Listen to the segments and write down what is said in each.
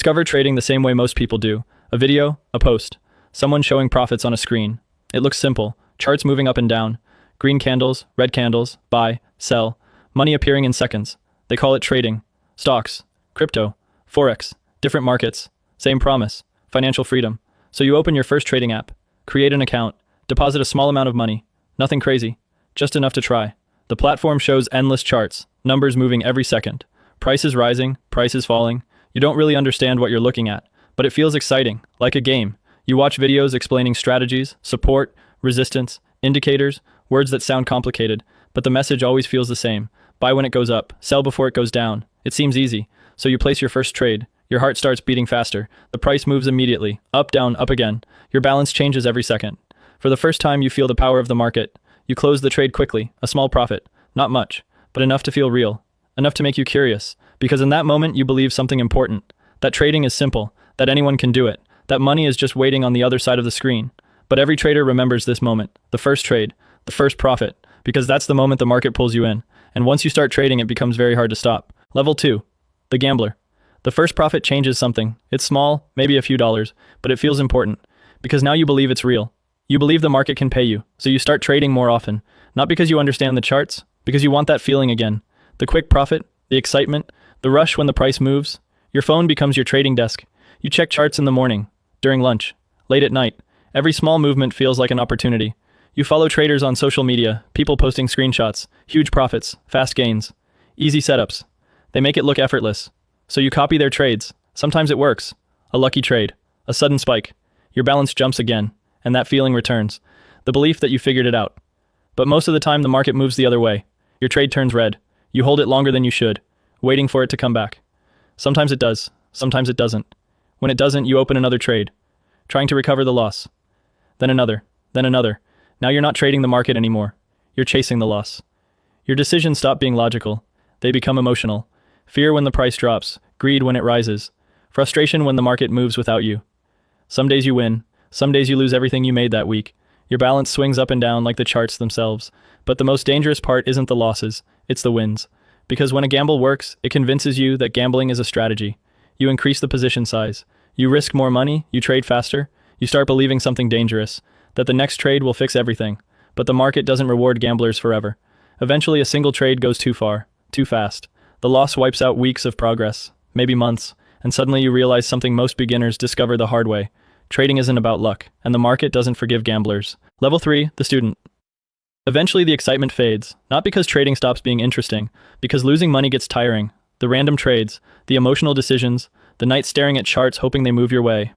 discover trading the same way most people do. A video, a post, someone showing profits on a screen. It looks simple. Charts moving up and down. Green candles, red candles, buy, sell. Money appearing in seconds. They call it trading. Stocks, crypto, Forex, different markets. Same promise. Financial freedom. So you open your first trading app. Create an account. Deposit a small amount of money. Nothing crazy. Just enough to try. The platform shows endless charts. Numbers moving every second. Prices rising, prices falling. You don't really understand what you're looking at, but it feels exciting, like a game. You watch videos explaining strategies, support, resistance, indicators, words that sound complicated, but the message always feels the same. Buy when it goes up, sell before it goes down. It seems easy, so you place your first trade. Your heart starts beating faster. The price moves immediately, up, down, up again. Your balance changes every second. For the first time, you feel the power of the market. You close the trade quickly, a small profit. Not much, but enough to feel real. Enough to make you curious, because in that moment you believe something important. That trading is simple, that anyone can do it, that money is just waiting on the other side of the screen. But every trader remembers this moment, the first trade, the first profit, because that's the moment the market pulls you in. And once you start trading, it becomes very hard to stop. Level 2. The gambler. The first profit changes something. It's small, maybe a few dollars, but it feels important, because now you believe it's real. You believe the market can pay you, so you start trading more often, not because you understand the charts, because you want that feeling again. The quick profit, the excitement, the rush when the price moves. Your phone becomes your trading desk. You check charts in the morning, during lunch, late at night. Every small movement feels like an opportunity. You follow traders on social media, people posting screenshots, huge profits, fast gains, easy setups. They make it look effortless. So you copy their trades. Sometimes it works. A lucky trade, a sudden spike. Your balance jumps again, and that feeling returns. The belief that you figured it out. But most of the time the market moves the other way. Your trade turns red. You hold it longer than you should, waiting for it to come back. Sometimes it does, sometimes it doesn't. When it doesn't, you open another trade, trying to recover the loss. Then another, then another. Now you're not trading the market anymore. You're chasing the loss. Your decisions stop being logical. They become emotional. Fear when the price drops, greed when it rises, frustration when the market moves without you. Some days you win, some days you lose everything you made that week. Your balance swings up and down like the charts themselves. But the most dangerous part isn't the losses, it's the wins. Because when a gamble works, it convinces you that gambling is a strategy. You increase the position size. You risk more money, you trade faster. You start believing something dangerous, that the next trade will fix everything. But the market doesn't reward gamblers forever. Eventually a single trade goes too far, too fast. The loss wipes out weeks of progress, maybe months, and suddenly you realize something most beginners discover the hard way. Trading isn't about luck, and the market doesn't forgive gamblers. Level 3, the student. Eventually the excitement fades, not because trading stops being interesting, because losing money gets tiring. The random trades, the emotional decisions, the night staring at charts hoping they move your way.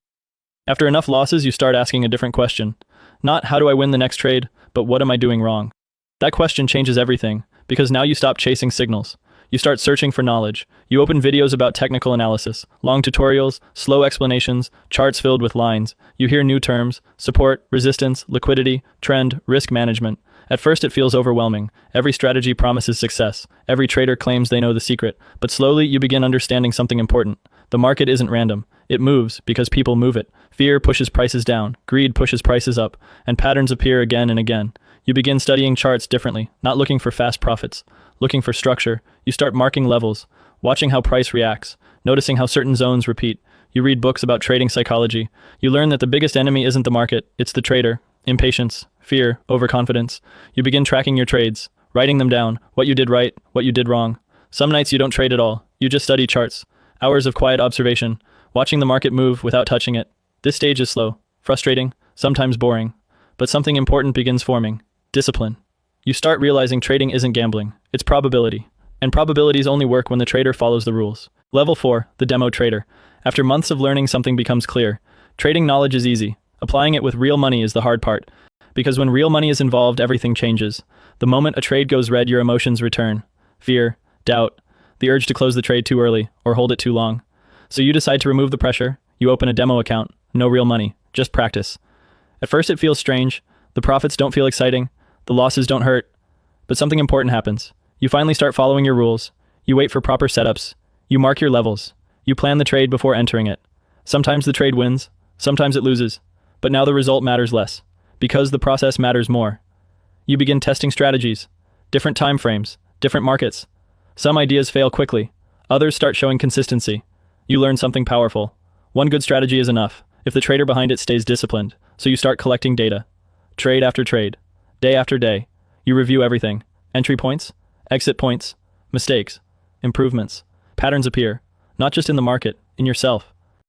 After enough losses, you start asking a different question. Not how do I win the next trade, but what am I doing wrong? That question changes everything, because now you stop chasing signals. You start searching for knowledge. You open videos about technical analysis, long tutorials, slow explanations, charts filled with lines. You hear new terms, support, resistance, liquidity, trend, risk management. At first it feels overwhelming. Every strategy promises success. Every trader claims they know the secret. But slowly you begin understanding something important. The market isn't random. It moves because people move it. Fear pushes prices down. Greed pushes prices up. And patterns appear again and again. You begin studying charts differently, not looking for fast profits, looking for structure. You start marking levels, watching how price reacts, noticing how certain zones repeat. You read books about trading psychology. You learn that the biggest enemy isn't the market, it's the trader. Impatience, fear, overconfidence. You begin tracking your trades, writing them down, what you did right, what you did wrong. Some nights you don't trade at all. You just study charts. Hours of quiet observation, watching the market move without touching it. This stage is slow, frustrating, sometimes boring. But something important begins forming. Discipline. You start realizing trading isn't gambling, it's probability. And probabilities only work when the trader follows the rules. Level 4, the demo trader. After months of learning, something becomes clear. Trading knowledge is easy. Applying it with real money is the hard part. Because when real money is involved, everything changes. The moment a trade goes red, your emotions return. Fear, doubt, the urge to close the trade too early or hold it too long. So you decide to remove the pressure. You open a demo account. No real money, just practice. At first it feels strange. The profits don't feel exciting. The losses don't hurt. But something important happens. You finally start following your rules. You wait for proper setups. You mark your levels. You plan the trade before entering it. Sometimes the trade wins. Sometimes it loses. But now the result matters less, because the process matters more. You begin testing strategies, different time frames, different markets. Some ideas fail quickly. Others start showing consistency. You learn something powerful. One good strategy is enough, if the trader behind it stays disciplined, so you start collecting data. Trade after trade, day after day. You review everything. Entry points, exit points, mistakes, improvements. Patterns appear, not just in the market, in yourself.